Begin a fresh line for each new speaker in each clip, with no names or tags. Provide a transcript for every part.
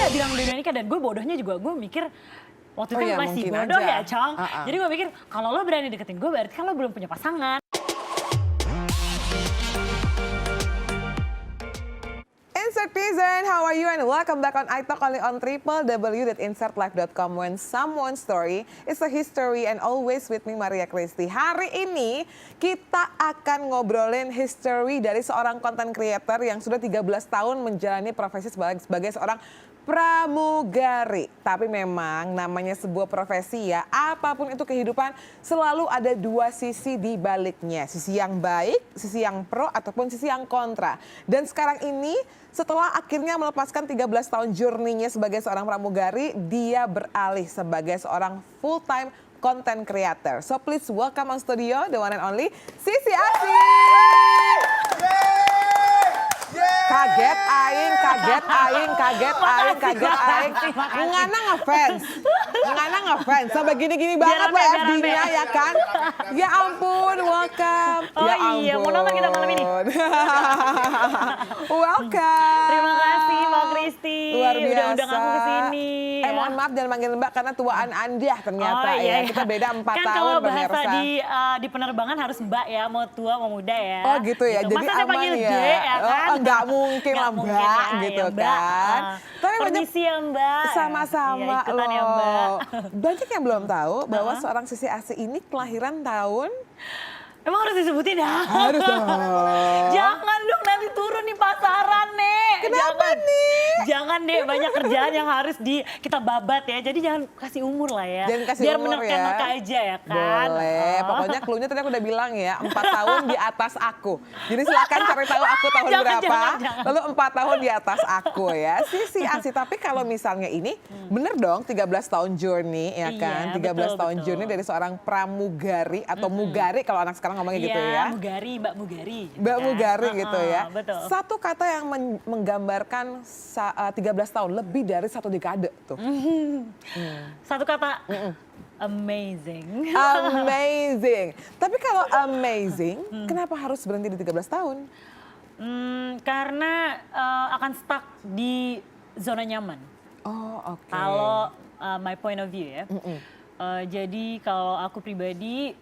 nggak bilang dunia nikah dan gue bodohnya juga gue mikir waktu itu
iya,
masih
mungkin
bodoh
aja.
ya, Cong. Jadi gue mikir kalau lo berani deketin gue berarti kan lo belum punya pasangan.
Insertizen, how are you and welcome back on iTalk only on www.insertlife.com when someone's story is a history and always with me Maria Christy. Hari ini kita akan ngobrolin history dari seorang content creator yang sudah 13 tahun menjalani profesi sebagai seorang pramugari. Tapi memang namanya sebuah profesi ya, apapun itu kehidupan selalu ada dua sisi di baliknya. Sisi yang baik, sisi yang pro ataupun sisi yang kontra. Dan sekarang ini setelah akhirnya melepaskan 13 tahun journey-nya sebagai seorang pramugari, dia beralih sebagai seorang full-time content creator. So please welcome on studio the one and only Sissy Asih. Kaget aing. Ngana ngefans. Sampai gini-gini banget loh FD-nya ya kan. Ya ampun, welcome.
Oh
ya
iya, mau nonton kita malam ini.
Welcome.
Terima kasih Mbak Christy.
Luar biasa.
Udah undang aku ke sini.
Mohon maaf jangan manggil Mbak karena tuaan Anda ternyata
Oh, iya.
ya. Kita beda 4
kan
tahun
kalau bahasa
pemirsa.
di penerbangan harus Mbak ya, mau tua mau muda ya.
Oh gitu ya, jadi
Masa saya
aman
panggil
ya.
D ya kan?
Oh, nggak mungkin lah
Nggak
Mbak
mungkin ya,
gitu
ya, Mbak.
kan. Tapi banyak
Permisi ya Mbak.
sama-sama
Iya, ikutan
loh.
ya Mbak.
Banyak yang belum tahu bahwa seorang Sissy Asih ini kelahiran tahun
Emang harus disebutin ya?
harus dong.
Jangan dong, nanti turun nih pasaran nek.
Kenapa nih?
Jangan deh, banyak kerjaan yang harus kita babat ya. Jadi jangan kasih umur lah ya.
Jangan kasih
biar
umur ya.
menerka aja ya kan.
Boleh, pokoknya cluenya tadi aku udah bilang ya, 4 tahun di atas aku. Jadi silakan cari tahu aku tahun berapa,
jangan.
lalu 4 tahun di atas aku ya. Sissy Asih, tapi kalau misalnya ini bener dong 13 tahun journey ya kan.
Iya,
13 tahun
betul.
journey dari seorang pramugari atau mugari kalau anak sekarang ngomongnya gitu ya.
Mugari, Mbak Mugari.
Mbak Mugari gitu ya.
Betul.
Satu kata yang menggambarkan 13 tahun, lebih dari 1 dekade tuh.
Satu kata, amazing.
Amazing. Tapi kalau amazing, kenapa harus berhenti di 13 tahun?
Karena akan stuck di zona nyaman.
Oh oke.
Kalau my point of view ya. Jadi kalau aku pribadi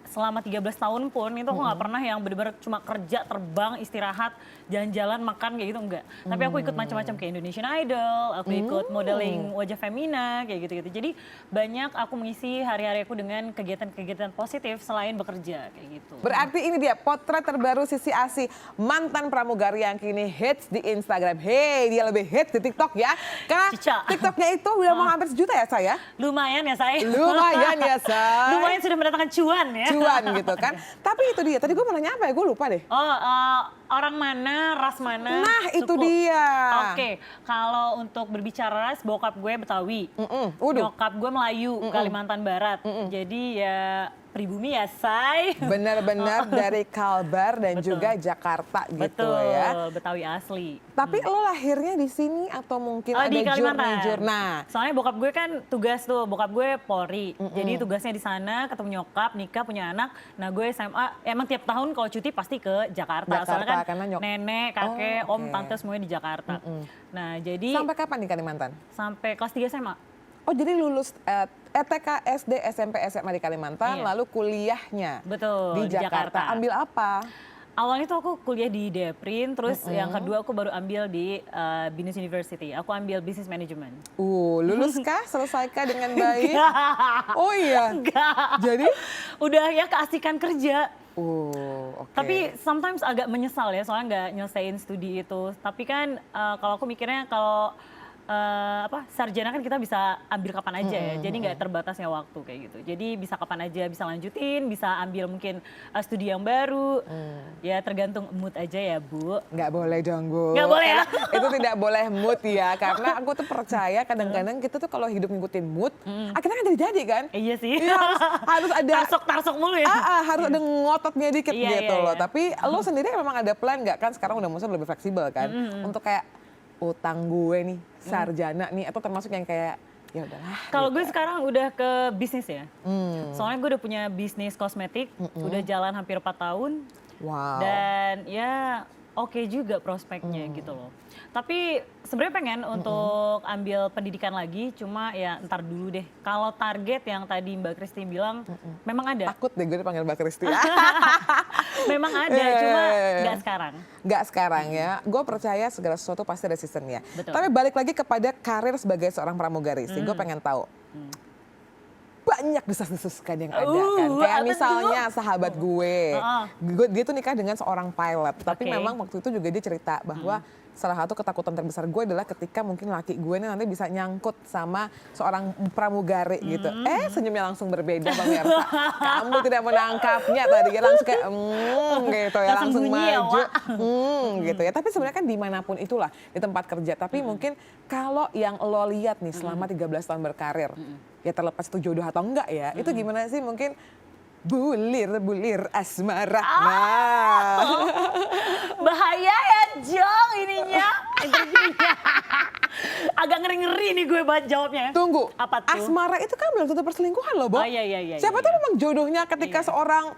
selama 13 tahun pun itu aku nggak pernah yang benar-benar cuma kerja, terbang, istirahat, jalan-jalan, makan kayak gitu enggak. Tapi aku ikut macam-macam kayak Indonesian Idol, aku ikut modeling wajah femina kayak gitu-gitu. Jadi banyak aku mengisi hari-hari aku dengan kegiatan-kegiatan positif selain bekerja kayak gitu.
Berarti ini dia potret terbaru Sissy Asih, mantan pramugari yang kini hits di Instagram. Hey, dia lebih hits di TikTok ya. Karena
Cica.
TikToknya itu udah mau hampir 1 juta ya saya.
Lumayan ya saya.
Lumayan ya say.
Lumayan sudah mendatangkan cuan ya.
Cuan gitu kan. Tapi itu dia, tadi gue mau nanya apa ya, gue lupa deh.
Oh, orang mana, ras mana?
Nah itu
suku.
dia.
Oke, kalau untuk berbicara ras, bokap gue Betawi,
Waduh.
nyokap gue Melayu, Kalimantan Barat. Jadi ya pribumi ya, say.
Benar-benar dari Kalbar dan juga Jakarta gitu
Betul,
ya.
Betawi asli.
Tapi lo lahirnya di sini atau mungkin ada
Di Kalimantan.
Nah,
Soalnya bokap gue kan tugas tuh, bokap gue Polri. Jadi tugasnya di sana, ketemu nyokap, nikah, punya anak. Nah gue SMA, emang tiap tahun kalau cuti pasti ke Jakarta. Soalnya kan
karena
nenek, kakek,
Oh,
om,
oke.
tante semuanya di Jakarta. Nah jadi
sampai kapan di Kalimantan?
sampai kelas 3 SMA.
Oh jadi lulus TK, SD, SMP, SMA di Kalimantan,
Iya.
lalu kuliahnya
Betul,
di Jakarta. Ambil apa?
Awalnya tuh aku kuliah di Deprin, terus yang kedua aku baru ambil di Binus University. Aku ambil Business Management.
Luluskah? Selesaikah dengan baik? Oh iya.
Enggak.
Jadi?
Udah ya keasikan kerja.
Oke.
Tapi sometimes agak menyesal ya, soalnya nggak nyelesain studi itu. Tapi kan kalau aku mikirnya kalau sarjana kan kita bisa ambil kapan aja ya, jadi nggak terbatasnya waktu kayak gitu. Jadi bisa kapan aja, bisa lanjutin, bisa ambil mungkin studi yang baru. Ya tergantung mood aja ya Bu.
Nggak boleh dong Bu.
Nggak boleh ya?
Itu tidak boleh mood ya, karena aku tuh percaya kadang-kadang kita tuh kalau hidup ngikutin mood, akhirnya kan jadi kan?
Iya sih.
Iya, harus ada
tarsok mulu ya.
harus ada ngototnya dikit
Iya,
gitu
iya,
loh.
iya.
Tapi lo sendiri memang ada plan nggak kan? Sekarang udah maksudnya lebih fleksibel kan? Untuk kayak utang gue nih, sarjana nih, atau termasuk yang kayak ya udahlah.
Kalau
gitu.
gue sekarang udah ke bisnis ya. Soalnya gue udah punya bisnis kosmetik, udah jalan hampir 4 tahun.
Wow.
Dan ya oke juga prospeknya gitu loh. Tapi sebenarnya pengen untuk ambil pendidikan lagi, cuma ya ntar dulu deh. Kalau target yang tadi Mbak Christy bilang, memang ada.
Takut deh gue dipanggil Mbak Christy.
Memang ada, cuma nggak sekarang.
Nggak sekarang ya. Gue percaya segala sesuatu pasti ada seasonnya.
Betul.
Tapi balik lagi kepada karir sebagai seorang pramugari sih. Gue pengen tahu. Banyak desas-desus kan yang ada kan. Kayak
apa
misalnya sahabat gue. Dia tuh nikah dengan seorang pilot. Tapi
Oke.
memang waktu itu juga dia cerita bahwa salah satu ketakutan terbesar gue adalah ketika mungkin laki gue ini nanti bisa nyangkut sama seorang pramugari gitu. Senyumnya langsung berbeda Bang Mersa. Kamu tidak menangkapnya tadi ya, langsung kayak gitu ya, langsung
bunyi ya,
maju.
Wak.
Gitu ya. Tapi sebenarnya kan dimanapun itulah, di tempat kerja. Tapi mungkin kalau yang lo lihat nih selama 13 tahun berkarir, ya terlepas itu jodoh atau enggak ya, itu gimana sih mungkin bulir asmara. Nah.
Bahaya ya Jong ininya, interviewnya. Agak ngeri-ngeri nih gue buat jawabnya.
Tunggu,
Apa tuh?
asmara itu kan belum tentu perselingkuhan loh, Bo.
Oh, iya.
Siapa tahu memang jodohnya ketika seorang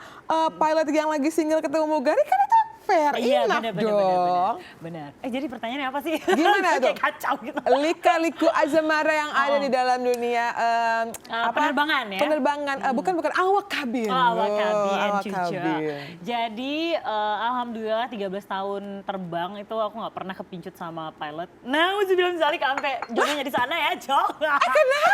pilot yang lagi single ketemu mugari kan itu fair enough dong.
Benar. Jadi pertanyaannya apa sih?
Gimana tuh?
Kayak kacau gitu.
Lika-liku asmara yang ada di dalam dunia
penerbangan ya?
Penerbangan, bukan awak kabin.
Awak kabin,
awak
cuca.
kabin.
Jadi alhamdulillah 13 tahun terbang itu aku nggak pernah kepincut sama pilot. Nah, udah bilang Zalik sampai jodohnya di sana ya, Jok. Kenapa?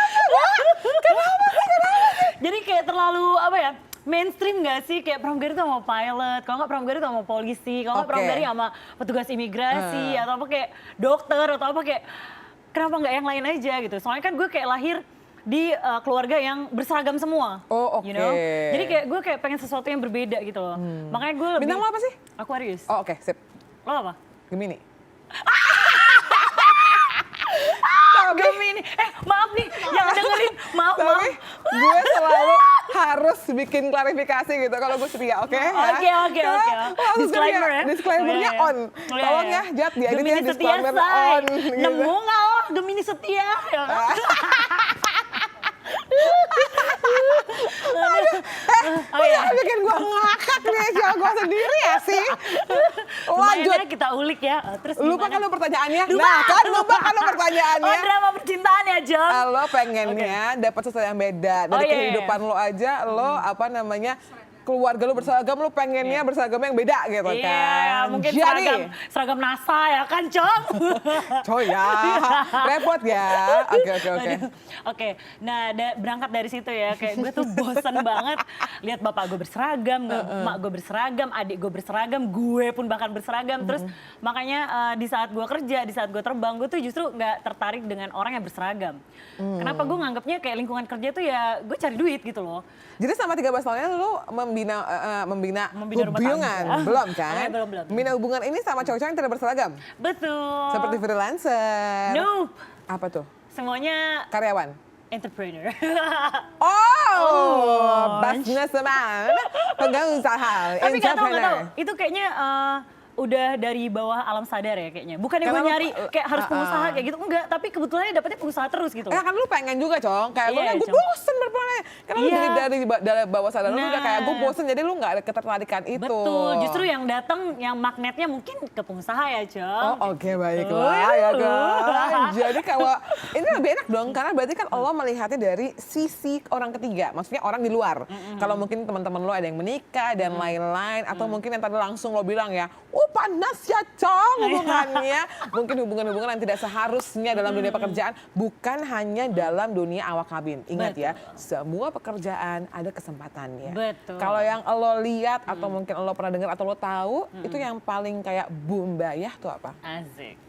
Jadi kayak terlalu apa ya? Mainstream gak sih kayak pramugari tuh sama pilot, kalau nggak pramugari tuh sama polisi, kalau nggak pramugari sama petugas imigrasi atau apa kayak dokter atau apa kayak kenapa nggak yang lain aja gitu. Soalnya kan gue kayak lahir di keluarga yang berseragam semua.
Oh, oke.
You know? Jadi kayak gue kayak pengen sesuatu yang berbeda gitu loh. Makanya gue lebih...
Bintang lo apa sih?
Aquarius.
Oh, oke, sip.
Lo apa?
Gemini.
Gemini. Maaf nih yang dengerin. Maaf.
Tapi gue selalu harus bikin klarifikasi gitu kalau gue setia, oke?
Oke. Disclaimer ya.
Disclaimernya on. Tolong ya, Jat, dieditnya
Gemini setia,
disclaimer
say.
on. Gitu.
Nemu nggak lo Gemini setia? Ya kan?
Jangan bikin gue ngakak nih, cowok gue sendiri ya sih.
Lumayan
Lanjut.
ya kita ulik ya. Terus
Lupa kan
gimana?
lo pertanyaannya? Nah kan lupa kan lo pertanyaannya.
Oh, drama percintaan ya, Jom.
Lo pengennya dapat sesuatu yang beda dari kehidupan lo aja, lo apa namanya, keluarga lo berseragam, lo pengennya berseragam yang beda gitu kan.
Iya, mungkin
Jadi,
seragam NASA ya kan, Cong?
coy ya, repot ya. Oke.
Oke, nah berangkat dari situ ya, kayak gue tuh bosen banget lihat bapak gue berseragam, mak gue berseragam, adik gue berseragam, gue pun bahkan berseragam. Terus makanya di saat gue kerja, di saat gue terbang, gue tuh justru nggak tertarik dengan orang yang berseragam. Kenapa gue nganggapnya kayak lingkungan kerja tuh ya gue cari duit gitu loh.
Jadi selama 13 tahunnya lo membina
rumah
hubungan,
tangga.
belum kan?
Belum.
Membina hubungan ini sama cowok-cowok yang tidak berseragam?
Betul.
Seperti freelancer.
Nope.
Apa tuh?
Semuanya
Karyawan?
entrepreneur.
Businessman, pengusaha,
Tapi nggak tahu.
entrepreneur.
Itu kayaknya udah dari bawah alam sadar ya kayaknya. Bukan yang gue
Kenapa?
nyari kayak harus pengusaha kayak gitu. Enggak, tapi kebetulan dapetnya pengusaha terus gitu.
Kan lu pengen juga, Cong. Kayak
Iya,
gue
Cong.
bosen berpolanya. Karena lu dari bawah sadar lu udah kayak gue
Nah.
bosen. Jadi lu gak ada ketertarikan itu.
Betul, justru yang datang yang magnetnya mungkin ke pengusaha ya, Cong.
Oh, oke, baiklah ya kan. Jadi kalau ini lebih enak dong, karena berarti kan Allah melihatnya dari sisi orang ketiga, maksudnya orang di luar. Kalau mungkin teman-teman lo ada yang menikah dan lain-lain, atau mungkin yang tadi langsung lo bilang ya, panas ya Cong hubungannya. Mungkin hubungan-hubungan yang tidak seharusnya dalam dunia pekerjaan, bukan hanya dalam dunia awak kabin. Ingat ya, semua pekerjaan ada kesempatannya.
Betul.
Kalau yang lo lihat atau mungkin lo pernah dengar atau lo tahu, itu yang paling kayak bumbayah tuh apa?
Asik.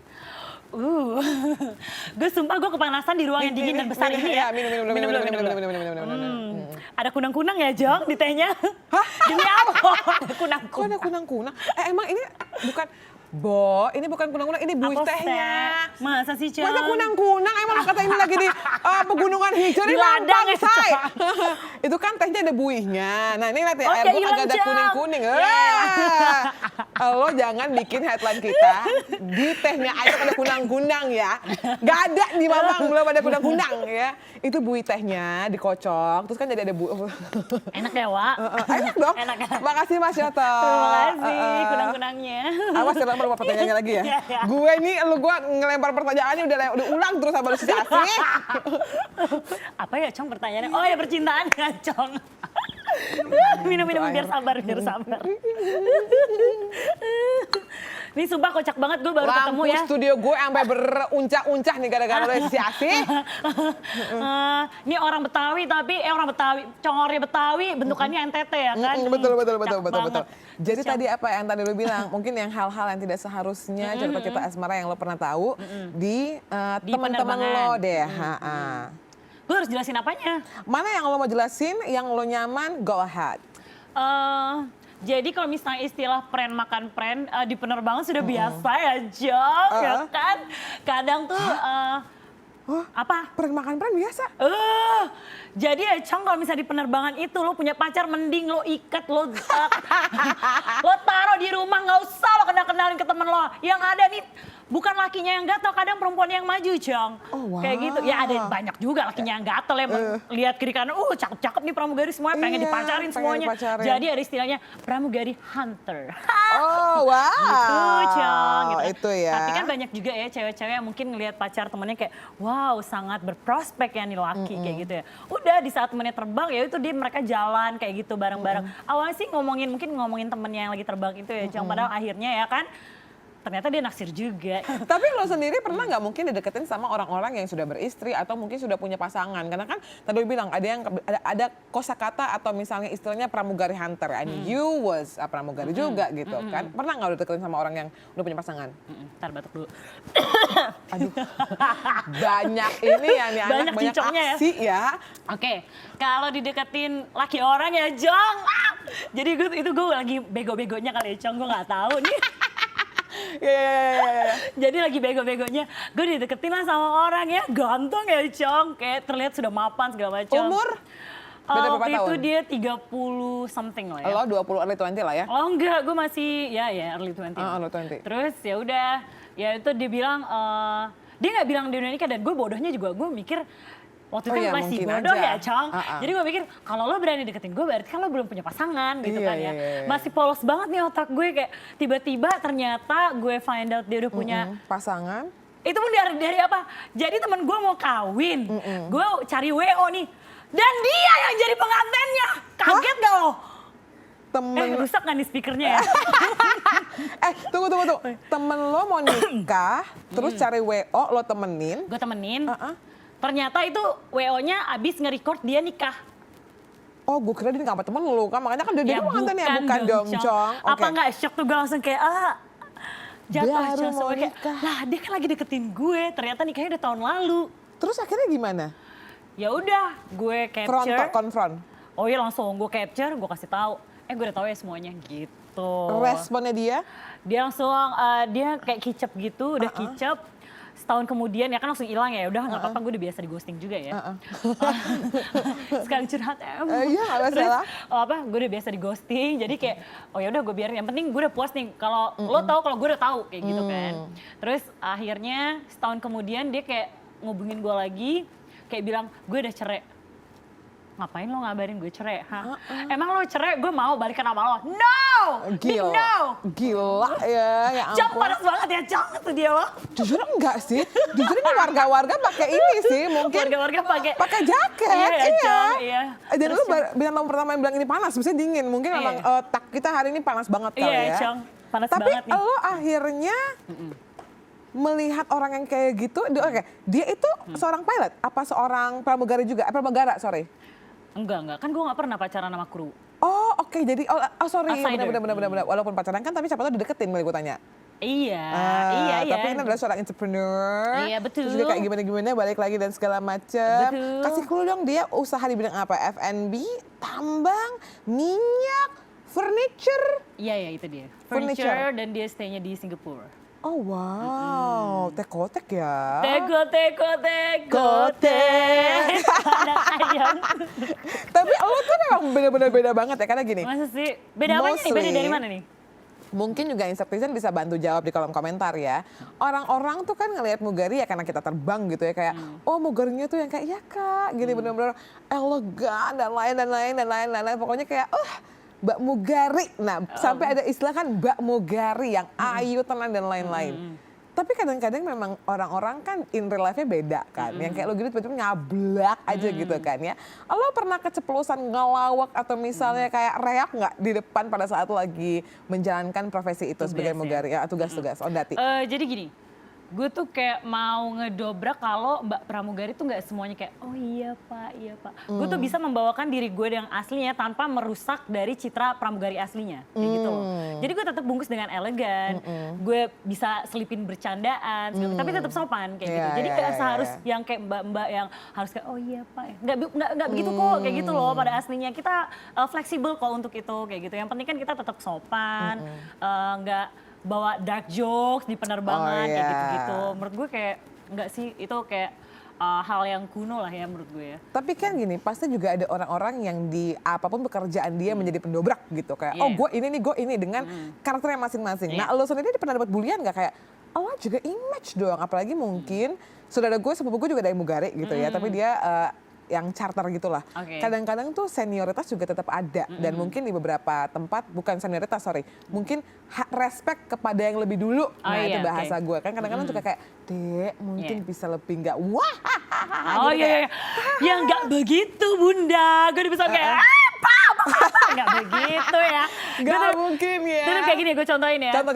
Gue sumpah gue kepanasan di ruang yang dingin dan besar ini ya.
Minum.
Ada kunang-kunang ya, Jong, di tehnya? Demi apa? Ada kunang-kunang.
Kok ada kunang-kunang? Emang ini bukan, Bo, ini bukan kunang-kunang, ini buih
Apa,
tehnya.
Seth? Masa sih, Jong?
Masa kunang-kunang? Emang lo kata ini lagi di pegunungan hijau
Di
ini
ladang
gampang,
ya,
say. Itu kan tehnya ada buihnya. Nah ini nanti
Oh,
air
ya
gue
hilang,
agak ada
Cang.
kuning-kuning.
Ya.
Lo jangan bikin headline kita di tehnya air ada kunang-kunang ya. Gak ada di Mamang, belum ada kunang-kunang ya. Itu buih tehnya dikocok, terus kan jadi ada buih.
Enak ya, Wak?
Enak dong.
Enak.
Makasih Mas Yoto.
Terima kasih kunang-kunangnya.
Awas jangan lupa pertanyaannya lagi ya.
Iya, iya.
Gue nih, gue ngelempar pertanyaannya udah ulang terus sama lu si Asih.
Apa ya, Cong, pertanyaannya? Oh ya, percintaan ya, Cong. Minum-minum biar sabar, biar sabar. Ini sumpah kocak banget, gue baru ketemu
Lampu
ya.
studio gue sampai beruncah-uncah nih gara-gara lo si Asih.
Ini orang Betawi tapi orang Betawi, congornya Betawi, bentukannya NTT ya kan?
Betul.
Cakep banget.
Jadi tadi apa yang tadi lo bilang, mungkin yang hal-hal yang tidak seharusnya cerita-cerita asmara yang lo pernah tahu di teman-teman lo
penerbangan.
deh.
Gue harus jelasin apanya?
Mana yang lo mau jelasin, yang lo nyaman, go ahead.
Jadi kalau misalnya istilah pren makan pren di penerbangan sudah biasa ya, Jong, ya kan? Kadang tuh apa?
Pernah makan pernah biasa?
Jadi ya, Cong, kalau misalnya di penerbangan itu lo punya pacar, mending lo ikat, lo taruh di rumah, nggak usah lo kenalin ke temen lo. Yang ada nih bukan lakinya yang gatel, kadang perempuan yang maju, Cong.
Oh, wow.
Kayak gitu. Ya ada banyak juga lakinya yang gatel ya, lihat kiri kanan, cakep-cakep nih pramugari semuanya, pengen
Iya,
dipacarin
pengen
semuanya.
dipacarin.
Jadi ada istilahnya pramugari hunter.
Oh, wow.
Gitu, Cong. Gitu.
Itu ya.
Tapi kan banyak juga ya cewek-cewek yang mungkin ngelihat pacar temennya kayak, wow, sangat berprospek ya nih laki, kayak gitu ya. Udah di saat temennya terbang ya itu dia mereka jalan kayak gitu bareng-bareng. Awalnya sih ngomongin temennya yang lagi terbang itu ya, Cong. Padahal akhirnya ya kan ternyata dia naksir juga.
Tapi lo sendiri pernah nggak mungkin dideketin sama orang-orang yang sudah beristri atau mungkin sudah punya pasangan? Karena kan tadi lo bilang ada kosakata atau misalnya istilahnya pramugari hunter, and you was a pramugari juga gitu kan? Pernah nggak lo deketin sama orang yang udah punya pasangan?
Ntar batuk dulu.
Aduh, banyak ini ya nih anak,
Banyak
banyak
cincongnya ya.
aksi ya.
Oke, kalau dideketin laki orang ya, Jong. Jadi gue lagi bego-begonya kali ya, Cong, gue nggak tahu nih.
Yeah.
Jadi lagi bego-begonya, gue dideketin lah sama orang ya, ganteng ya, Cong. Kayak terlihat sudah mapan segala macam.
Umur? Beda berapa
waktu itu
tahun?
dia 30 something lah ya.
Lo 20 early 20 lah ya?
Oh enggak, gue masih ya early 20.
Early 20.
Terus ya udah, ya itu dia bilang, dia nggak bilang dia udah nikah, dan gue bodohnya juga, gue mikir waktu itu
iya,
masih
mungkin
bodoh
aja.
ya, Cong. Jadi gue pikir kalau lo berani deketin gue berarti kan lo belum punya pasangan gitu
Iya,
kan ya.
iya.
Masih polos banget nih otak gue, kayak tiba-tiba ternyata gue find out dia udah punya
Pasangan?
itu pun dari apa? Jadi temen gue mau kawin, gue cari WO nih, dan dia yang jadi pengantennya. Kaget gak lo?
Temen
Rusak gak nih speakernya ya?
tunggu. Temen lo mau nikah, terus cari WO lo temenin.
Gue temenin. Ternyata itu WO-nya abis nge-record dia nikah.
Oh, gue kira dia nggak temen lo kan, makanya kan dia
Ya
pengantin ya, bukan dong, Cong.
Apa nggak shock tuh, gue langsung kayak jatuh,
Baru
Cong.
mau
Sampai kayak,
nikah.
lah dia kan lagi deketin gue, ternyata nikahnya udah tahun lalu.
Terus akhirnya gimana?
Ya udah, gue capture.
Konfront.
Oh iya, langsung gue capture, gue kasih tahu. Gue udah tahu ya semuanya gitu.
Responnya dia?
Dia langsung dia kayak kicep gitu, udah kicep. Setahun kemudian ya kan langsung hilang ya, udah nggak apa-apa, gue udah biasa di ghosting juga ya. Sekarang curhat
Iya, nggak masalah.
gue udah biasa di ghosting, jadi kayak oh ya udah gue biarin, yang penting gue udah puas nih kalau lo tahu kalau gue udah tahu kayak gitu kan. Terus akhirnya setahun kemudian dia kayak ngubungin gue lagi, kayak bilang gue udah cerai. Ngapain lo ngabarin gue cerai? Emang lo cerai gue mau balikan sama lo? No! Big
Gila.
no!
Gila ya
Cong,
ampun.
panas banget ya, Cong, itu dia lo.
Jujur enggak sih. Jujur ini warga-warga pakai ini sih, mungkin
Warga-warga pakai
jaket.
Iya, Cong, iya.
Dan
Terus,
lu bintang pertama yang bilang ini panas, biasanya dingin. Mungkin
Iya.
memang tak kita hari ini panas banget kali
Iya,
ya.
Cong, panas
Tapi
banget nih.
lo akhirnya melihat orang yang kayak gitu, dia itu seorang pilot? Apa seorang pramugari juga? Pramugara, sorry.
Enggak, kan gue gak pernah pacaran sama kru.
Oh oke, jadi sorry,
Outsider.
benar. Walaupun pacaran kan, tapi siapa tahu dideketin, boleh gue tanya.
Iya.
Tapi ini adalah seorang entrepreneur.
Iya, betul.
Terus juga kayak gimana balik lagi dan segala macam.
Betul.
Kasih clue dong, dia usaha di bidang apa? F&B, tambang, minyak, furniture.
Iya, itu dia.
Furniture.
Furniture, dan dia stay-nya di Singapura.
Oh wow, tekotek ya.
Tekotek. Anak ayam.
Tapi lo tuh memang bener-bener beda banget ya, karena gini.
Masa sih? Beda apanya nih? Beda dari mana nih?
Mungkin juga Insert-Tizen bisa bantu jawab di kolom komentar ya. Orang-orang tuh kan ngelihat Mugari ya karena kita terbang gitu ya. Kayak, oh Mugarinya tuh yang kayak, ya kak, gini bener-bener elegan dan lain-lain. Pokoknya kayak, Mbak Mugari. Nah, sampai ada istilah kan Mbak Mugari yang ayu, tenang dan lain-lain. Tapi kadang-kadang memang orang-orang kan in real life-nya beda kan. Yang kayak lo gitu tiba-tiba nyablak aja gitu kan ya. Lo pernah keceplosan ngelawak atau misalnya kayak reak nggak di depan pada saat lo lagi menjalankan profesi itu sebagai Mugari? Ya, tugas-tugas, Ondati.
Jadi gini, gue tuh kayak mau ngedobrak kalau Mbak Pramugari tuh nggak semuanya kayak oh iya pak. Gue tuh bisa membawakan diri gue yang aslinya tanpa merusak dari citra pramugari aslinya kayak gitu loh. Jadi gue tetap bungkus dengan elegan, gue bisa selipin bercandaan, tapi tetap sopan kayak gitu. Jadi nggak seharus yang kayak mbak-mbak yang harus kayak oh iya pak, nggak begitu kok kayak gitu loh. Pada aslinya kita fleksibel kok untuk itu kayak gitu. Yang penting kan kita tetap sopan, nggak bawa dark jokes di penerbangan kayak gitu-gitu. Menurut gue kayak enggak sih, itu kayak hal yang kuno lah ya menurut gue ya.
Tapi kan gini, pasti juga ada orang-orang yang di apapun pekerjaan dia menjadi pendobrak gitu. Kayak oh gue ini dengan karakternya masing-masing. Nah lo sendiri pernah dapat bulian gak kayak oh juga image doang. Apalagi mungkin saudara gue, sepupu gue juga dari Mugari gitu ya. Tapi dia yang charter gitulah. Kadang-kadang tuh senioritas juga tetap ada dan mungkin di beberapa tempat bukan senioritas mungkin respect kepada yang lebih dulu. Nah itu bahasa gue kan kadang-kadang juga kayak dek mungkin bisa lebih nggak wah.
Oh iya. Ya nggak begitu bunda. Gue bisa kayak apa nggak begitu ya.
Nggak mungkin ya.
Terus kayak gini gue contohin ya.
Contoh.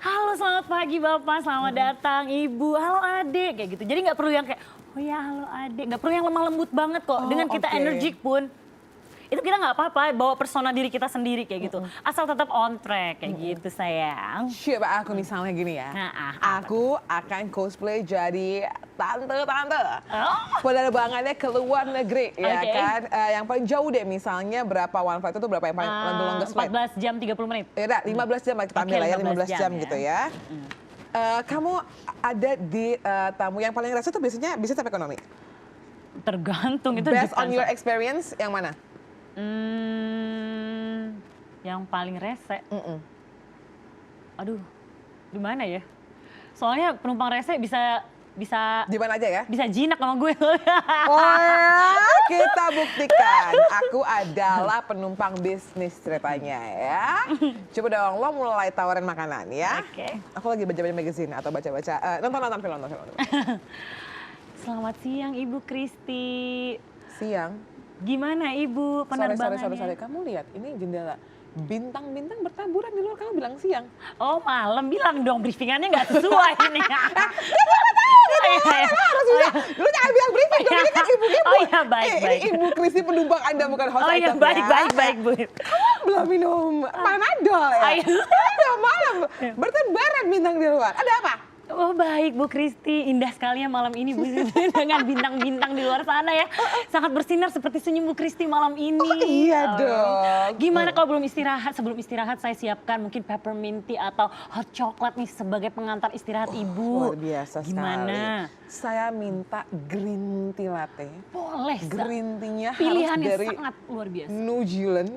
Halo selamat pagi bapak, selamat datang ibu, halo adik kayak gitu. Jadi nggak perlu yang kayak oh ya halo adik, nggak perlu yang lemah lembut banget kok. Dengan kita energik pun, itu kita nggak apa-apa bawa persona diri kita sendiri kayak gitu. Asal tetap on track kayak gitu sayang.
Coba aku misalnya gini ya, aku akan cosplay jadi tante-tante. Penerbangannya ke luar negeri ya kan. Yang paling jauh deh misalnya berapa one flight itu berapa yang paling longest flight?
14 jam 30 menit.
Ya udah 15 jam kita ambil ya 15 jam gitu ya. Kamu ada di tamu yang paling rese tuh biasanya bisnis apa ekonomi?
Tergantung itu.
Based on your experience yang mana?
Yang paling rese. Aduh, di mana ya? Soalnya penumpang rese bisa di mana aja ya? Bisa jinak sama gue.
Oh, kita buktikan. Aku adalah penumpang bisnis ceritanya ya. Coba dong, lo mulai tawarin makanan ya. Aku lagi baca-baca magazine atau baca-baca, nonton film.
Selamat siang Ibu Kristi.
Siang?
Gimana Ibu penerbangannya?
Sorry. Kamu lihat, ini jendela. Bintang-bintang bertaburan di luar, kamu bilang siang.
Oh malam, bilang dong briefingannya nggak sesuai ini.
Lu jangan bilang briefing dong, ini kan ibu-ibu.
Oh iya baik.
Ini Ibu Kristi penumpang Anda bukan host
item ya. Oh iya baik Bu.
Kamu belum minum Panadol ya? Udah malam, bertebaran bintang di luar. Ada apa?
Oh baik Bu Kristi, indah sekali ya malam ini Bu dengan bintang-bintang di luar sana ya. Sangat bersinar seperti senyum Bu Kristi malam ini.
Oh iya dong.
Gimana kalau belum istirahat? Sebelum istirahat saya siapkan mungkin peppermint tea atau hot chocolate nih sebagai pengantar istirahat Ibu.
Luar biasa
Gimana?
Sekali. Saya minta green tea latte.
Boleh.
Green tea-nya
pilihan
harus
yang
dari
sangat luar biasa.
New Zealand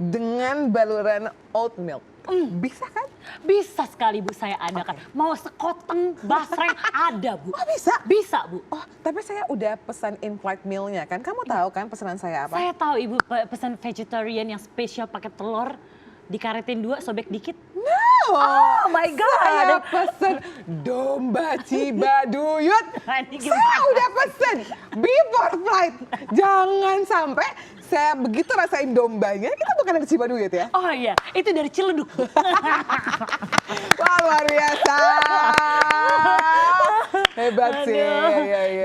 dengan baluran oat milk. Bisa kan?
Bisa sekali Bu, saya adakan. Mau sekoteng, basreng, ada Bu.
Oh bisa?
Bisa Bu.
Oh tapi saya udah pesan in-flight meal-nya kan. Kamu tahu kan pesanan saya apa?
Saya tahu Ibu pesan vegetarian yang spesial pakai telur. Dikaretin 2, sobek dikit.
No!
Oh my God!
Saya pesen domba Cibaduyut. Saya udah pesen before flight. Jangan sampai saya begitu rasain dombanya, kita bukan dari Cibaduyut ya?
Oh iya, itu dari Ciledug.
Wah luar biasa. Hebat sih.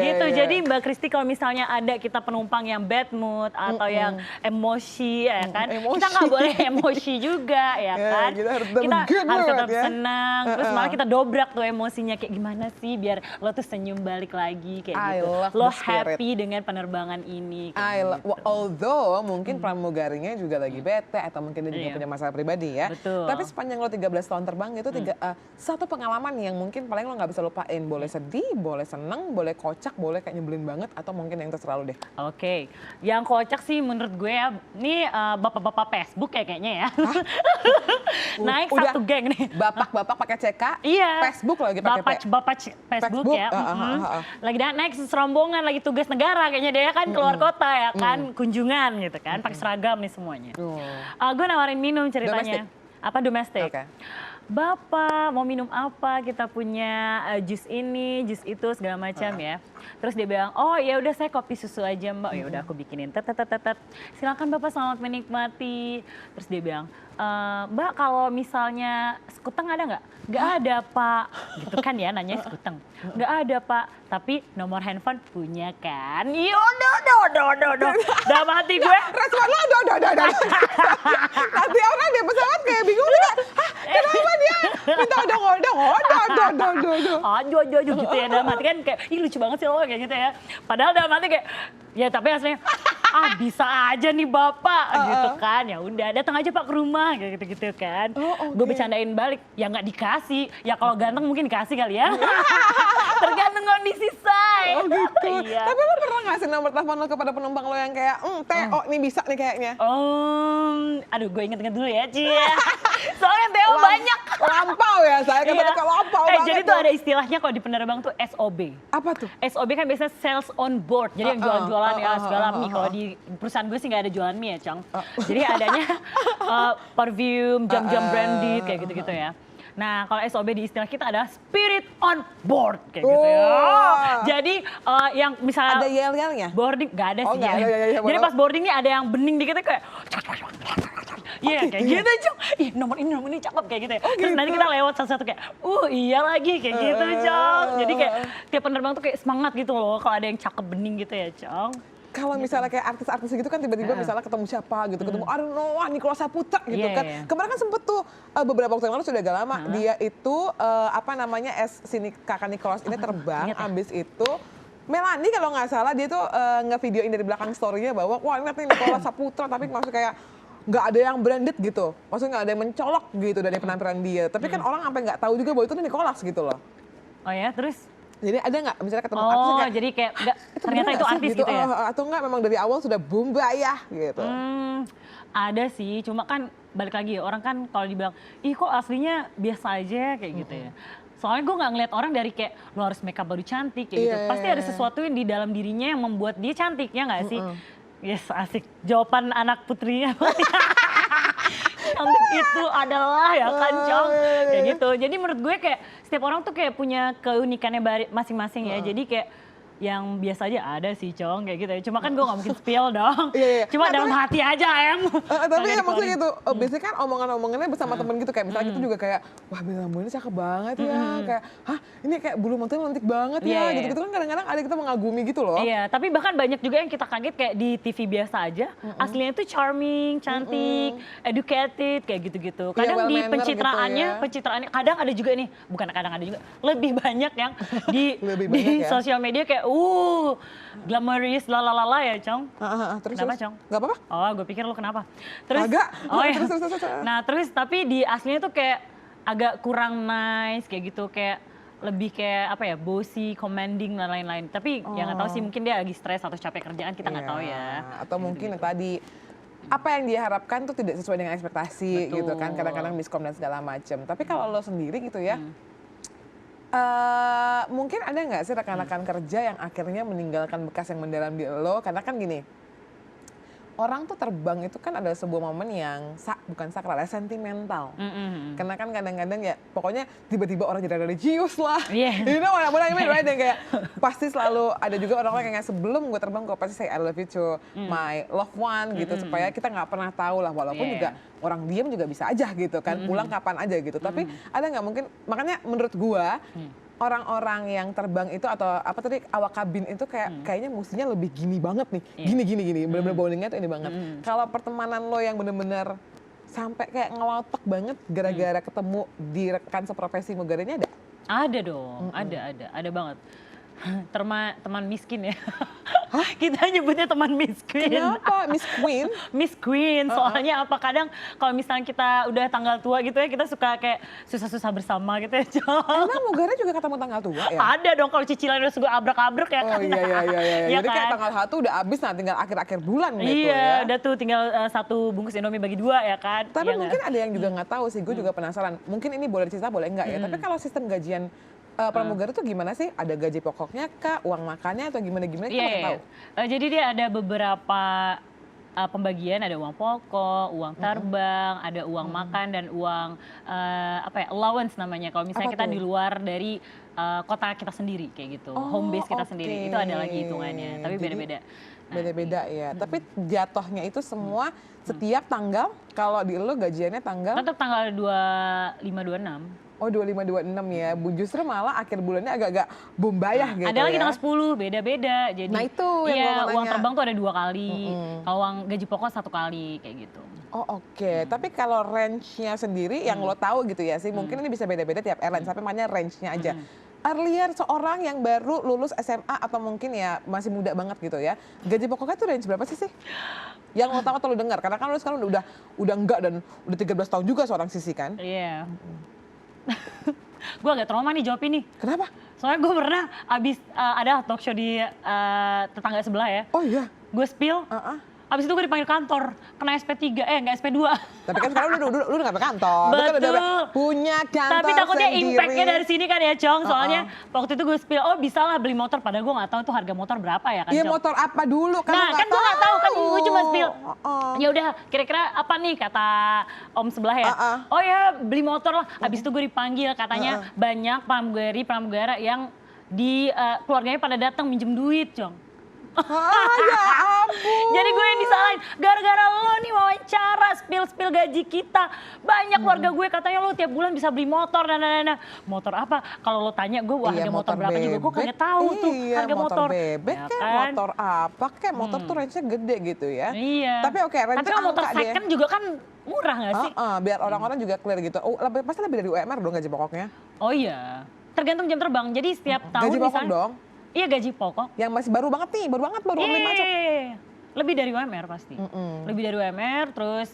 Gitu. Jadi Mbak Kristi kalau misalnya ada kita penumpang yang bad mood atau yang emosi ya kan, kita nggak boleh emosi juga ya kan.
Kita harus
tetap
ya.
senang. Terus malah kita dobrak tuh emosinya kayak gimana sih biar lo tuh senyum balik lagi kayak gitu. Lo happy dengan penerbangan ini.
Although mungkin pramugarinya juga lagi bete atau mungkin dia juga punya masalah pribadi ya.
Betul.
Tapi sepanjang lo 13 tahun terbang itu satu pengalaman yang mungkin paling lo nggak bisa lupain. Boleh sedih, boleh seneng, boleh kocak, boleh kayak nyebelin banget atau mungkin yang terserah lo deh.
Oke. Yang kocak sih menurut gue ya, ini bapak-bapak Facebook ya kayaknya ya. Naik
Udah,
satu geng nih.
Bapak-bapak pakai CK,
Iya.
Facebook lagi pakai
Bapak Facebook ya. Lagi naik serombongan lagi tugas negara kayaknya dia kan keluar kota ya kan, kunjungan gitu kan, pakai seragam nih semuanya. Gue nawarin minum ceritanya. Apa domestik?
Okay.
Bapak mau minum apa? Kita punya jus ini, jus itu segala macam ya. Terus dia bilang, oh ya udah saya kopi susu aja Mbak. Ya udah aku bikinin. Silakan Bapak selamat menikmati. Terus dia bilang, Mbak kalau misalnya sekuteng ada nggak? Nggak ada Pak. Gitu kan ya nanya sekuteng. Nggak ada Pak. Tapi nomor handphone punya kan? Yaudah. Dalam hati gue.
Respon lo udah. Nanti orang di pesawat kayak bingung juga. Kenapa dia minta udah.
Aduh gitu ya. Dalam hati kan kayak, ih lucu banget sih lo kayak gitu ya. Padahal dalam hati kayak, ya tapi aslinya, bisa aja nih Bapak gitu kan. Ya udah datang aja Pak ke rumah kayak gitu kan. Gue bercandain balik, ya nggak dikasih. Ya kalau ganteng mungkin dikasih kali ya. Tergantung kondisi saya.
Oh gitu.
Iya.
Tapi lo pernah ngasih nomor telepon lo kepada penumpang lo yang kayak, Teo nih bisa nih kayaknya.
Aduh gue inget dulu ya Cia. Soalnya Teo banyak.
Lampau ya, saya kata lampau banget.
Jadi tuh ada istilahnya kalau di penerbangan tuh SOB.
Apa tuh?
SOB kan biasanya sales on board. Jadi yang jualan-jualan ya segala mie. Kalau di perusahaan gue sih nggak ada jualan mie ya, Cong. Jadi adanya perfume, jam-jam branded kayak gitu-gitu ya. Nah, kalau SOB di istilah kita adalah spirit on board kayak gitu ya. Jadi yang misalnya
ada yel-yelnya?
Boarding nggak ada sih.
Nggak ada.
Jadi pas boarding nih ada yang bening dikit kayak iya kayak gitu Cong. Ih nomor ini cakep kayak gitu ya. Terus nanti kita lewat satu-satu kayak iya lagi kayak gitu Cong. Jadi kayak tiap penerbang tuh kayak semangat gitu loh kalau ada yang cakep bening gitu ya Cong.
Kalau misalnya kayak artis-artis gitu kan tiba-tiba misalnya ketemu siapa gitu, ketemu Nicholas Saputra gitu kan. Kemarin kan sempet tuh beberapa waktu yang lalu sudah agak lama, dia itu kakak Nicholas ini terbang, abis itu Melanie kalau nggak salah dia tuh nge-videoin dari belakang story-nya bahwa wah ini nih Nicholas Saputra tapi maksudnya kayak nggak ada yang branded gitu, maksudnya nggak ada yang mencolok gitu dari penampilan dia. Tapi kan orang sampai nggak tahu juga bahwa itu Nicholas gitu loh.
Oh ya, terus?
Jadi ada nggak misalnya ketemu artis kayak,
jadi kayak ternyata itu artis gitu ya?
Atau nggak memang dari awal sudah Bumbayah gitu?
Ada sih, cuma kan balik lagi orang kan kalau dibilang, ih kok aslinya biasa aja kayak gitu ya. Soalnya gue nggak ngeliat orang dari kayak lo harus makeup baru cantik kayak gitu. Pasti ada sesuatu yang di dalam dirinya yang membuat dia cantik, ya nggak sih? Yes, asik. Jawaban anak putrinya. Cantik itu adalah ya kan Cong. Kayak gitu. Jadi menurut gue kayak setiap orang tuh kayak punya keunikannya masing-masing ya. Jadi kayak yang biasa aja ada sih Cong kayak gitu ya. Cuma kan gue gak mungkin spill dong. Cuma dalam hati aja em.
Tapi ya maksudnya gitu, biasanya kan omongan-omongannya bersama temen gitu. Kayak misalnya kita juga kayak, wah bintang tamu ini cakep banget ya. Kayak, ini kayak bulu matanya cantik banget ya. Gitu-gitu kan kadang-kadang ada kita mengagumi gitu loh.
Iya, tapi bahkan banyak juga yang kita kaget kayak di TV biasa aja. Aslinya tuh charming, cantik, educated, kayak gitu-gitu. Kadang di pencitraannya, kadang ada juga nih, bukan kadang ada juga, lebih banyak yang di sosial media kayak glamorous lalalala ya Cong. Kenapa Cong?
Gak apa-apa.
Oh gue pikir lo kenapa. Terus,
agak.
Terus. Nah terus tapi di aslinya tuh kayak agak kurang nice kayak gitu. Kayak lebih kayak apa ya, bossy, commanding dan lain-lain. Tapi ya nggak tahu sih, mungkin dia lagi stres atau capek kerjaan, kita nggak tahu ya.
Atau mungkin tadi apa yang dia harapkan tuh tidak sesuai dengan ekspektasi gitu kan. Kadang-kadang miskom dan segala macam. Tapi kalau lo sendiri gitu ya, mungkin ada nggak sih rekan-rekan kerja yang akhirnya meninggalkan bekas yang mendalam di lo? Karena kan gini, orang tuh terbang itu kan ada sebuah momen yang bukan sakral ya, sentimental. Karena kan kadang-kadang ya pokoknya tiba-tiba orang jadi religius lah. You know what I mean, right? Yang kayak pasti selalu ada juga orang-orang yang sebelum gue terbang gue pasti say I love you to my loved one gitu. Supaya kita nggak pernah tahu lah, walaupun juga orang diem juga bisa aja gitu kan, pulang kapan aja gitu. Tapi ada nggak mungkin, makanya menurut gue orang-orang yang terbang itu atau apa tadi awak kabin itu kayaknya mestinya lebih gini banget nih. Gini. Bener-bener bondingnya tuh ini banget. Kalau pertemanan lo yang bener-bener sampai kayak ngelotok banget gara-gara ketemu di rekan seprofesi Mugara ini ada?
Ada dong, ada banget. Teman miskin ya. Kita nyebutnya teman miskin.
Kenapa? Miss Queen?
Miss Queen, soalnya apa kadang kalau misalnya kita udah tanggal tua gitu ya, kita suka kayak susah-susah bersama gitu ya.
Emang Mugara juga ketemu tanggal tua ya?
Ada dong kalau cicilan udah suka abrak-abrak ya kan.
Oh iya.
Ya
Jadi kayak
kan?
tanggal 1 udah habis, nah tinggal akhir-akhir bulan gitu
Iya,
ya.
udah tuh tinggal satu bungkus Indomie bagi 2 ya kan.
Tapi
Iya
mungkin
nggak?
ada yang juga nggak tahu sih, gue juga penasaran. Mungkin ini boleh dicerita, boleh enggak ya. Tapi kalau sistem gajian pramugari tuh gimana sih? Ada gaji pokoknya kah, uang makannya atau gimana-gimana? Kita nggak tahu.
Jadi dia ada beberapa pembagian, ada uang pokok, uang terbang, ada uang makan dan uang allowance namanya. Kalau misalnya
Apa
kita
tuh?
di luar dari kota kita sendiri kayak gitu, home base kita sendiri, itu ada lagi hitungannya. Tapi
Jadi,
beda-beda. Nah,
Beda-beda ya. Tapi jatuhnya itu semua setiap tanggal, kalau di lo gajiannya tanggal?
tetap tanggal 25-26.
Oh 25-26 ya. Justru malah akhir bulannya agak-agak bombayah gitu
Ada lagi
ya.
tanggal 10, beda-beda. Jadi
Nah, itu yang
iya,
gua mau
uang
nanya.
terbang tuh ada 2 kali. Kalau uang gaji pokok 1 kali kayak gitu.
Oh oke, tapi kalau range-nya sendiri yang lo tahu gitu ya sih, mungkin ini bisa beda-beda tiap airline, tapi makanya range-nya aja. Earlier seorang yang baru lulus SMA atau mungkin ya masih muda banget gitu ya, gaji pokoknya tuh range berapa sih? Yang lo tahu atau lo dengar? Karena kan lo sekarang udah enggak dan udah 13 tahun juga seorang Sisi kan?
Iya. Gue agak trauma nih jawab ini.
Kenapa?
Soalnya gue pernah abis ada talk show di tetangga sebelah ya.
Oh iya.
Gue spill, abis itu gue dipanggil kantor, kena SP3, nggak SP2.
Tapi kan sekarang udah nggak ke kantor. Lu kan udah
Betul.
punya kantor
Tapi takutnya
sendiri.
impact-nya dari sini kan ya, Cong. Soalnya waktu itu gue spill, oh bisa lah beli motor. Padahal gue nggak tahu tuh harga motor berapa ya kan,
Iya
Cong.
motor apa dulu kan?
Nah, kan gue nggak tahu kan, gue cuma spill.
Oh.
Ya udah, kira-kira apa nih kata Om sebelah ya? Oh ya, beli motor lah. Abis itu gue dipanggil, katanya banyak pramugara yang di keluarganya pada datang minjem duit, Cong.
Ya ampun.
Jadi gue yang disalahin, gara-gara lo nih wawancara, spill gaji kita. Banyak keluarga gue katanya lo tiap bulan bisa beli motor dan lain-lain. Motor apa? Kalau lo tanya gue, wah
Iya,
harga motor berapa juga, gue kagak tahu tuh harga motor.
Bebek
Ya
kayak
kan?
motor apa, kayak motor tuh range-nya gede gitu ya.
Iya.
Tapi oke, range
Tapi kalau motor
angka deh.
second juga kan murah gak sih?
Biar orang-orang juga clear gitu. Oh, pasti lebih dari UMR dong gaji pokoknya.
Oh iya, tergantung jam terbang. Jadi setiap tahun
Gaji pokok
misalnya.
dong.
Iya gaji pokok.
Yang masih baru banget nih, baru online masuk.
Lebih dari UMR pasti. Lebih dari UMR, terus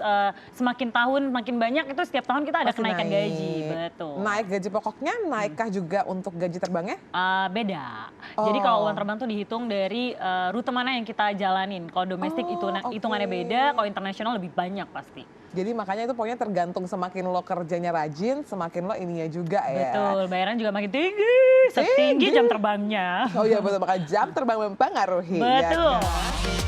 semakin tahun makin banyak itu setiap tahun kita ada
Pasti
kenaikan
naik.
gaji, betul.
Naik gaji pokoknya, naikkah juga untuk gaji terbangnya?
Beda. Jadi kalau uang terbang tuh dihitung dari rute mana yang kita jalanin. Kalau domestik hitungannya beda, kalau internasional lebih banyak pasti.
Jadi makanya itu pokoknya tergantung semakin lo kerjanya rajin, semakin lo ininya juga ya.
Betul, bayaran juga makin tinggi, setinggi jam terbangnya.
Oh iya betul, maka jam terbang mempengaruhi. Ya
Betul.
kan?